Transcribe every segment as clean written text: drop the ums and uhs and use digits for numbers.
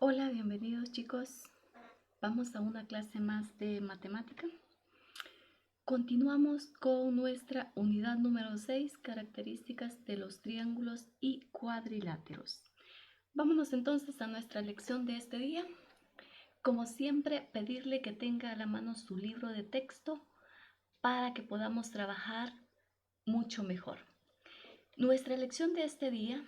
Hola, bienvenidos chicos. Vamos a una clase más de matemática. Continuamos con nuestra unidad número 6, características de los triángulos y cuadriláteros. Vámonos entonces a nuestra lección de este día. Como siempre, pedirle que tenga a la mano su libro de texto para que podamos trabajar mucho mejor. Nuestra lección de este día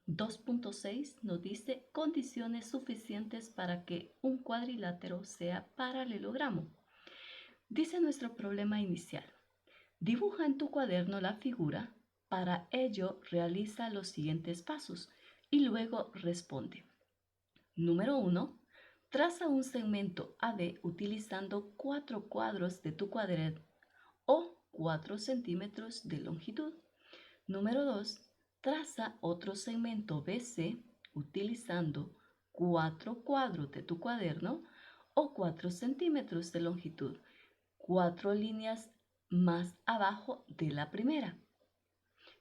2.6 nos dice condiciones suficientes para que un cuadrilátero sea paralelogramo. Dice nuestro problema inicial. Dibuja en tu cuaderno la figura. Para ello realiza los siguientes pasos y luego responde. Número 1. Traza un segmento AD utilizando 4 cuadros de tu cuaderno o 4 centímetros de longitud. Número 2. Traza otro segmento BC utilizando 4 cuadros de tu cuaderno o 4 centímetros de longitud, 4 líneas más abajo de la primera.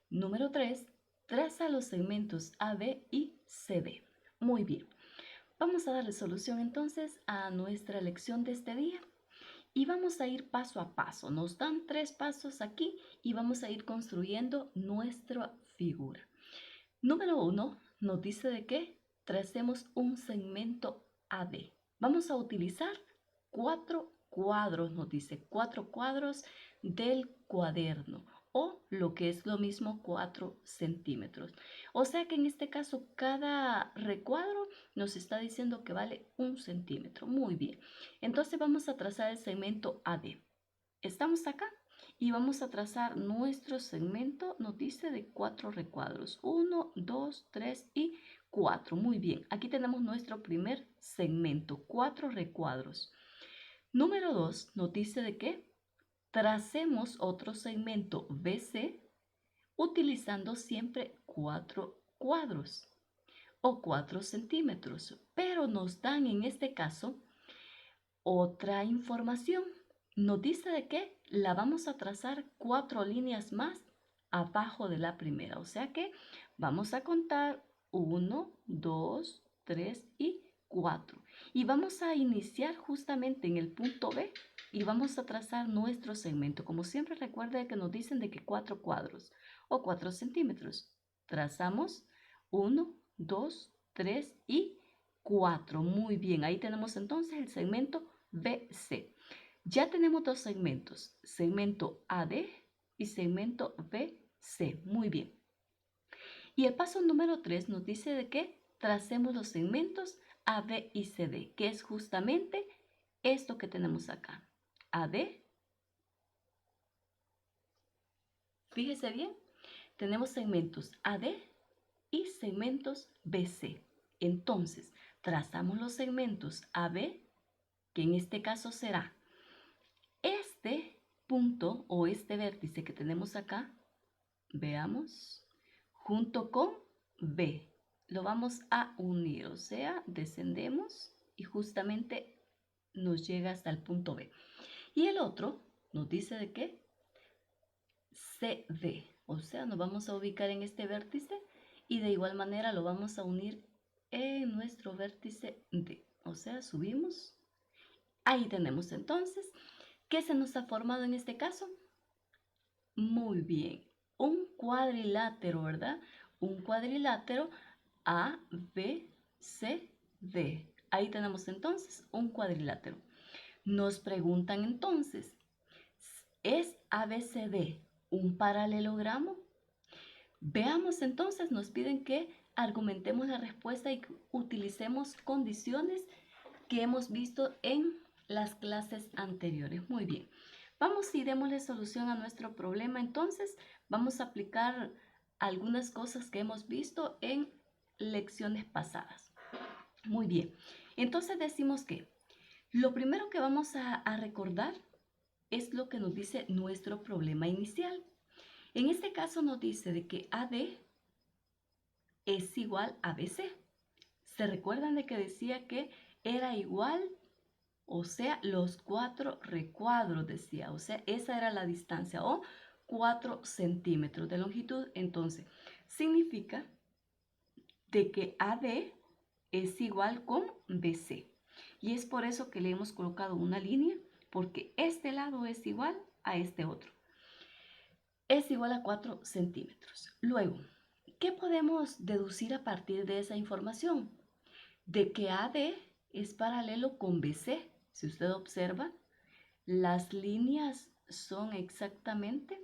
Número 3. Traza los segmentos AB y CD. Muy bien. Vamos a darle solución entonces a nuestra lección de este día. Y vamos a ir paso a paso. Nos dan 3 pasos aquí y vamos a ir construyendo nuestra figura. Número 1 nos dice de que tracemos un segmento AD. Vamos a utilizar 4 cuadros, nos dice 4 cuadros del cuaderno o lo que es lo mismo 4 centímetros. O sea que en este caso cada recuadro nos está diciendo que vale 1 centímetro. Muy bien. Entonces vamos a trazar el segmento AD. Estamos acá y vamos a trazar nuestro segmento, nos dice de 4 recuadros. 1, 2, 3 y 4. Muy bien, aquí tenemos nuestro primer segmento, 4 recuadros. Número 2 nos dice de que tracemos otro segmento BC utilizando siempre 4 cuadros o 4 centímetros, pero nos dan en este caso otra información. Nos dice de que la vamos a trazar 4 líneas más abajo de la primera. O sea que vamos a contar 1, 2, 3 y 4. Y vamos a iniciar justamente en el punto B y vamos a trazar nuestro segmento. Como siempre, recuerda que nos dicen de que 4 cuadros o 4 centímetros. Trazamos 1, 2, 3 y 4. Muy bien, ahí tenemos entonces el segmento BC. Ya tenemos dos segmentos, segmento AD y segmento BC. Muy bien. Y el paso número 3 nos dice de que tracemos los segmentos AB y CD, que es justamente esto que tenemos acá. AD, fíjese bien, tenemos segmentos AD y segmentos BC. Entonces, trazamos los segmentos AB, que en este caso será este punto o este vértice que tenemos acá, veamos, junto con B. Lo vamos a unir, o sea, descendemos y justamente nos llega hasta el punto B. Y el otro nos dice de qué? CD, o sea, nos vamos a ubicar en este vértice y de igual manera lo vamos a unir en nuestro vértice D. O sea, subimos. Ahí tenemos entonces, ¿qué se nos ha formado en este caso? Muy bien, un cuadrilátero, ¿verdad? Un cuadrilátero A, B, C, D. Ahí tenemos entonces un cuadrilátero. Nos preguntan entonces, ¿es ABCD un paralelogramo? Veamos entonces, nos piden que argumentemos la respuesta y que utilicemos condiciones que hemos visto en las clases anteriores. Muy bien. Vamos y démosle solución a nuestro problema. Entonces, vamos a aplicar algunas cosas que hemos visto en lecciones pasadas. Muy bien. Entonces decimos que lo primero que vamos a recordar es lo que nos dice nuestro problema inicial. En este caso nos dice de que AD es igual a BC. ¿Se recuerdan de que decía que era igual? O sea, los 4 recuadros decía, o sea, esa era la distancia o 4 centímetros de longitud. Entonces, significa de que AD es igual con BC. Y es por eso que le hemos colocado una línea, porque este lado es igual a este otro. Es igual a 4 centímetros. Luego, ¿qué podemos deducir a partir de esa información? De que AD es paralelo con BC. Si usted observa, las líneas son exactamente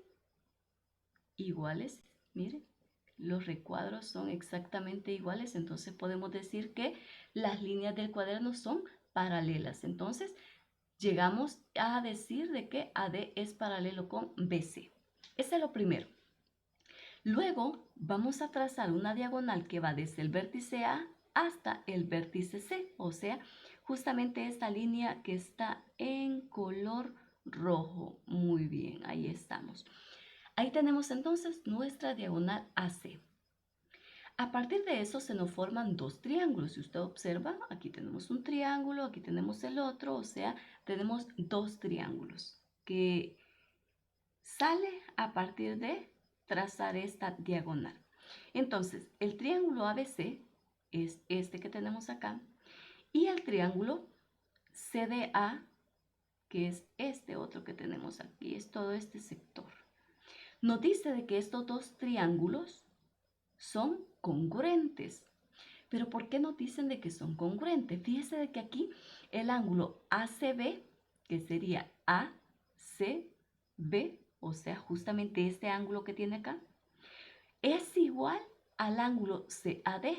iguales. Miren, los recuadros son exactamente iguales. Entonces podemos decir que las líneas del cuaderno son paralelas. Entonces llegamos a decir de que AD es paralelo con BC. Ese es lo primero. Luego vamos a trazar una diagonal que va desde el vértice A hasta el vértice C, o sea, justamente esta línea que está en color rojo. Muy bien, ahí estamos. Ahí tenemos entonces nuestra diagonal AC. A partir de eso se nos forman dos triángulos. Si usted observa, aquí tenemos un triángulo, aquí tenemos el otro, o sea, tenemos dos triángulos que sale a partir de trazar esta diagonal. Entonces, el triángulo ABC es este que tenemos acá y el triángulo CDA, que es este otro que tenemos aquí, es todo este sector. Nos dice de que estos dos triángulos son congruentes. Pero ¿por qué nos dicen de que son congruentes? Fíjese de que aquí el ángulo ACB, que sería ACB, o sea, justamente este ángulo que tiene acá, es igual al ángulo CAD,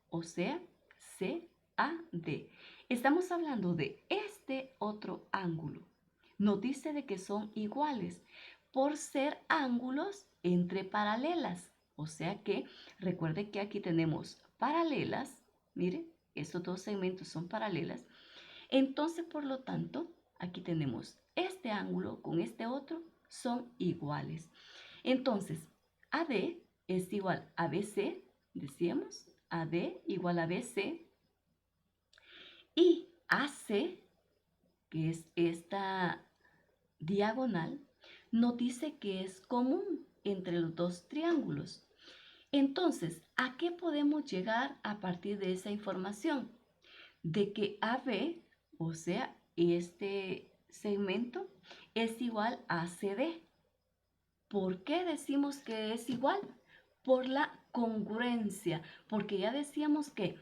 o sea, CAD. Estamos hablando de este otro ángulo. Nos dice de que son iguales por ser ángulos entre paralelas. O sea que recuerde que aquí tenemos paralelas. Mire, estos dos segmentos son paralelas. Entonces, por lo tanto, aquí tenemos este ángulo con este otro son iguales. Entonces, AD es igual a BC, decíamos, AD igual a BC, y AC, que es esta diagonal, nos dice que es común entre los dos triángulos. Entonces, ¿a qué podemos llegar a partir de esa información? De que AB, o sea, este segmento, es igual a CD. ¿Por qué decimos que es igual? Por la congruencia, porque ya decíamos que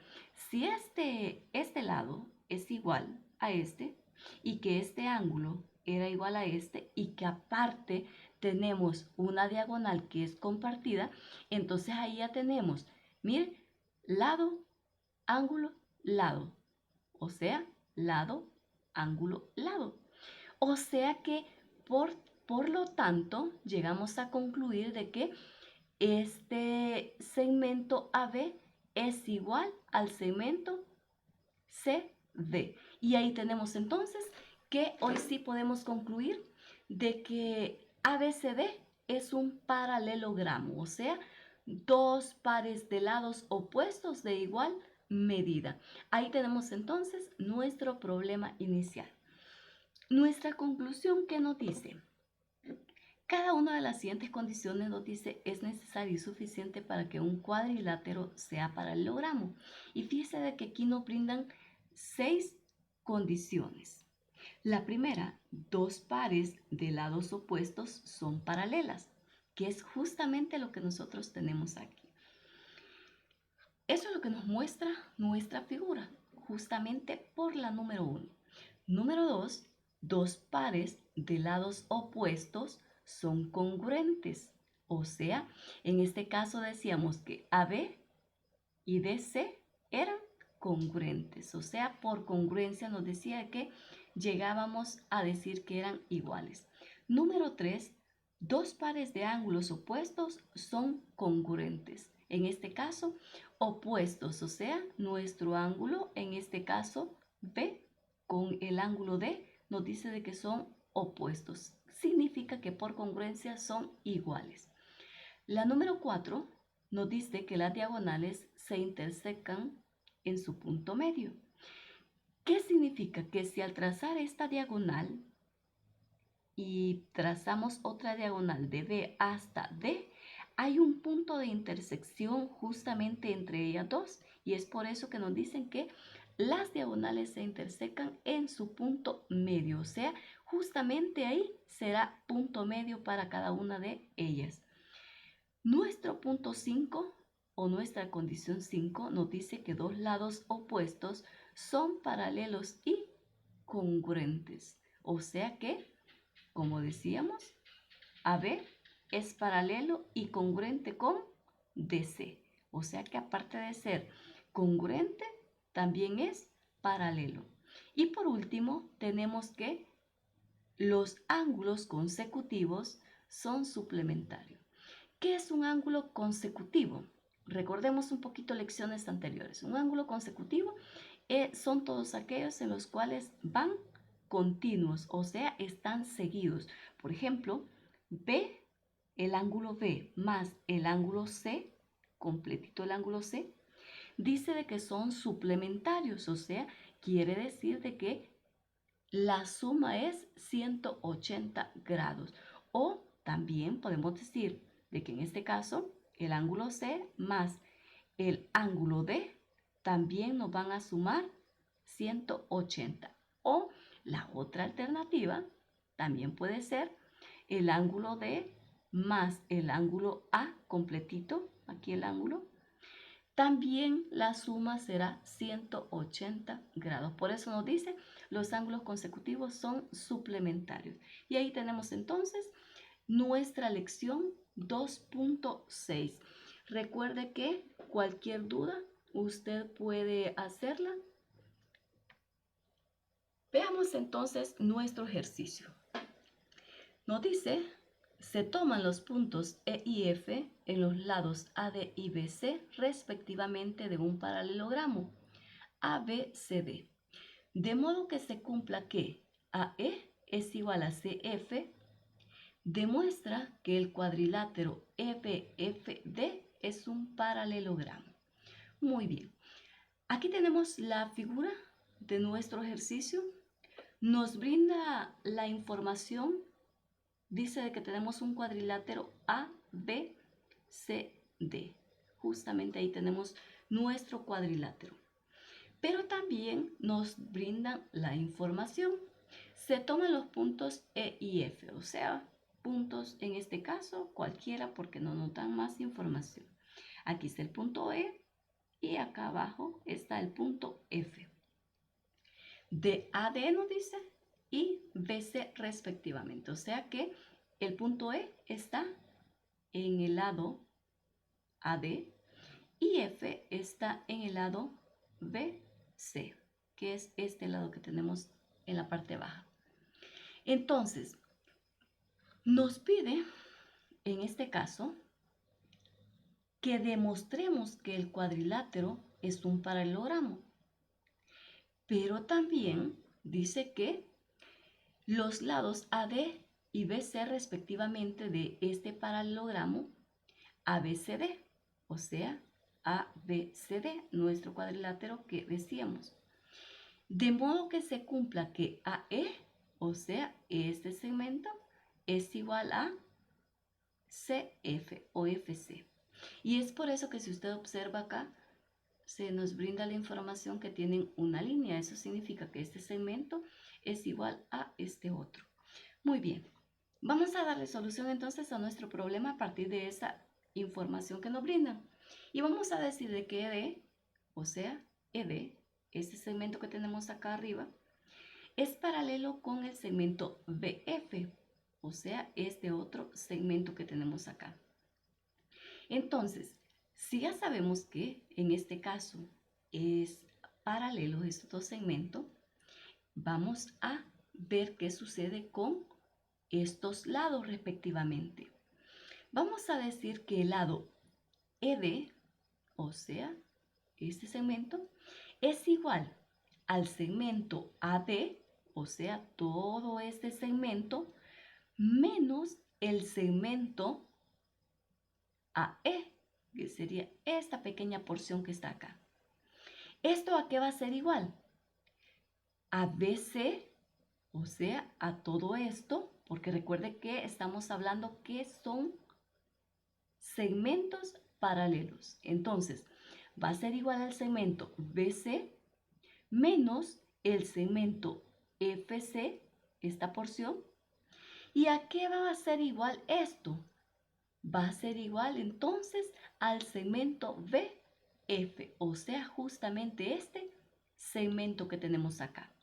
si este lado es igual a este y que este ángulo era igual a este y que aparte tenemos una diagonal que es compartida, entonces ahí ya tenemos, miren, lado, ángulo, lado, o sea, lado, ángulo, lado. O sea que por lo tanto, llegamos a concluir de que este segmento AB es igual al segmento CD. Y ahí tenemos entonces que hoy sí podemos concluir de que ABCD es un paralelogramo, o sea, dos pares de lados opuestos de igual medida. Ahí tenemos entonces nuestro problema inicial. Nuestra conclusión, ¿qué nos dice? Cada una de las siguientes condiciones nos dice es necesario y suficiente para que un cuadrilátero sea paralelogramo. Y fíjese de que aquí nos brindan 6 condiciones. La primera, dos pares de lados opuestos son paralelas, que es justamente lo que nosotros tenemos aquí. Eso es lo que nos muestra nuestra figura, justamente por la número 1. Número 2, dos pares de lados opuestos son congruentes. O sea, en este caso decíamos que AB y DC eran congruentes. O sea, por congruencia nos decía que llegábamos a decir que eran iguales. Número 3, dos pares de ángulos opuestos son congruentes. En este caso, opuestos, o sea, nuestro ángulo, en este caso, B con el ángulo D, nos dice de que son opuestos. Significa que por congruencia son iguales. La número 4 nos dice que las diagonales se intersecan en su punto medio. ¿Qué significa? Que si al trazar esta diagonal y trazamos otra diagonal de B hasta D, hay un punto de intersección justamente entre ellas dos y es por eso que nos dicen que las diagonales se intersecan en su punto medio, o sea, justamente ahí será punto medio para cada una de ellas. Nuestro punto 5 o nuestra condición 5 nos dice que dos lados opuestos son paralelos y congruentes. O sea que, como decíamos, AB es paralelo y congruente con DC. O sea que aparte de ser congruente, también es paralelo. Y por último, tenemos que los ángulos consecutivos son suplementarios. ¿Qué es un ángulo consecutivo? Recordemos un poquito lecciones anteriores. Un ángulo consecutivo son todos aquellos en los cuales van continuos, o sea, están seguidos. Por ejemplo, B, el ángulo B más el ángulo C, completito el ángulo C, dice de que son suplementarios, o sea, quiere decir de que la suma es 180 grados. O también podemos decir de que en este caso el ángulo C más el ángulo D también nos van a sumar 180. O la otra alternativa también puede ser el ángulo D más el ángulo A completito, aquí el ángulo, también la suma será 180 grados. Por eso nos dice, los ángulos consecutivos son suplementarios. Y ahí tenemos entonces nuestra lección 2.6. Recuerde que cualquier duda usted puede hacerla. Veamos entonces nuestro ejercicio. Nos dice, se toman los puntos E y F en los lados AD y BC respectivamente de un paralelogramo ABCD, de modo que se cumpla que AE es igual a CF, demuestra que el cuadrilátero EBFD es un paralelogramo. Muy bien, aquí tenemos la figura de nuestro ejercicio. Nos brinda la información, dice de que tenemos un cuadrilátero ABCD. Justamente ahí tenemos nuestro cuadrilátero. Pero también nos brindan la información. Se toman los puntos E y F, o sea, puntos en este caso cualquiera porque no nos dan más información. Aquí está el punto E y acá abajo está el punto F. De AD nos dice y BC respectivamente, o sea que el punto E está en el lado AD y F está en el lado BC, que es este lado que tenemos en la parte baja. Entonces, nos pide, en este caso, que demostremos que el cuadrilátero es un paralelogramo. Pero también dice que los lados AD y BC respectivamente de este paralelogramo ABCD, o sea, ABCD, nuestro cuadrilátero que decíamos. De modo que se cumpla que AE, o sea, este segmento, es igual a CF o FC. Y es por eso que si usted observa acá, se nos brinda la información que tienen una línea. Eso significa que este segmento es igual a este otro. Muy bien, vamos a darle solución entonces a nuestro problema a partir de esa información que nos brindan. Y vamos a decir de que ED, o sea, ED, este segmento que tenemos acá arriba, es paralelo con el segmento BF, o sea, este otro segmento que tenemos acá. Entonces, si ya sabemos que en este caso es paralelo estos dos segmentos, vamos a ver qué sucede con estos lados respectivamente. Vamos a decir que el lado ED, o sea, este segmento, es igual al segmento AD, o sea, todo este segmento, menos el segmento AE, que sería esta pequeña porción que está acá. ¿Esto a qué va a ser igual? A BC, o sea, a todo esto, porque recuerde que estamos hablando que son segmentos paralelos. Entonces, va a ser igual al segmento BC menos el segmento FC, esta porción. ¿Y a qué va a ser igual esto? Va a ser igual entonces al segmento BF, o sea, justamente este segmento que tenemos acá.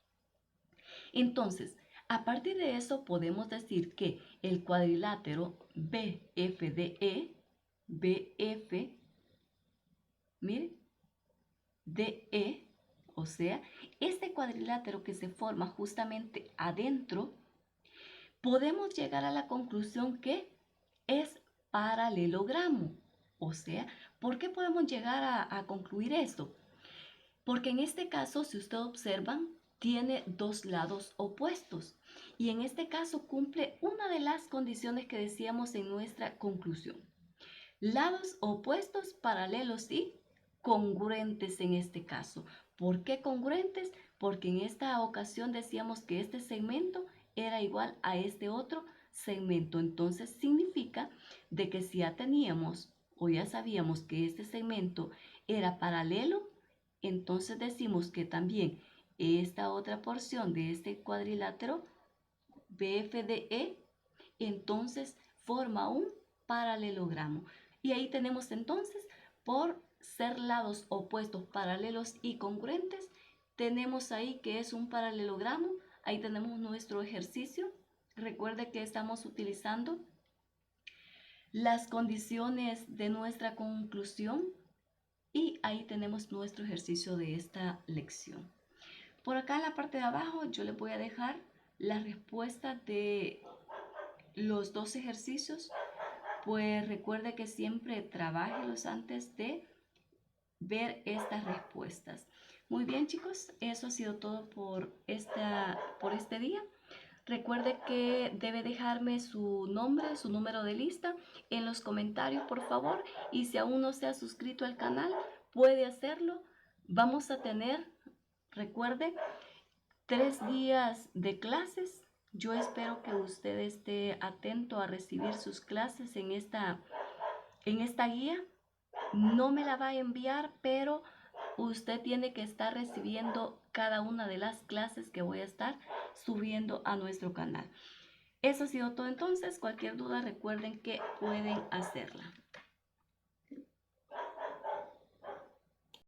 Entonces, a partir de eso podemos decir que el cuadrilátero BFDE, BF, mire, DE, o sea, este cuadrilátero que se forma justamente adentro, podemos llegar a la conclusión que es paralelogramo. O sea, ¿por qué podemos llegar a concluir esto? Porque en este caso, si ustedes observan, tiene dos lados opuestos. Y en este caso cumple una de las condiciones que decíamos en nuestra conclusión. Lados opuestos, paralelos y congruentes en este caso. ¿Por qué congruentes? Porque en esta ocasión decíamos que este segmento era igual a este otro segmento. Entonces significa de que si ya teníamos o ya sabíamos que este segmento era paralelo, entonces decimos que también esta otra porción de este cuadrilátero BFDE entonces forma un paralelogramo. Y ahí tenemos entonces, por ser lados opuestos, paralelos y congruentes, tenemos ahí que es un paralelogramo. Ahí tenemos nuestro ejercicio. Recuerde que estamos utilizando las condiciones de nuestra conclusión y ahí tenemos nuestro ejercicio de esta lección. Por acá en la parte de abajo yo les voy a dejar la respuesta de los dos ejercicios. Pues recuerde que siempre trabájelos antes de ver estas respuestas. Muy bien, chicos, eso ha sido todo por este día. Recuerde que debe dejarme su nombre, su número de lista en los comentarios, por favor. Y si aún no se ha suscrito al canal, puede hacerlo. Vamos a tener, recuerde, 3 días de clases. Yo espero que usted esté atento a recibir sus clases en esta guía. No me la va a enviar, pero usted tiene que estar recibiendo cada una de las clases que voy a estar subiendo a nuestro canal. Eso ha sido todo entonces. Cualquier duda recuerden que pueden hacerla.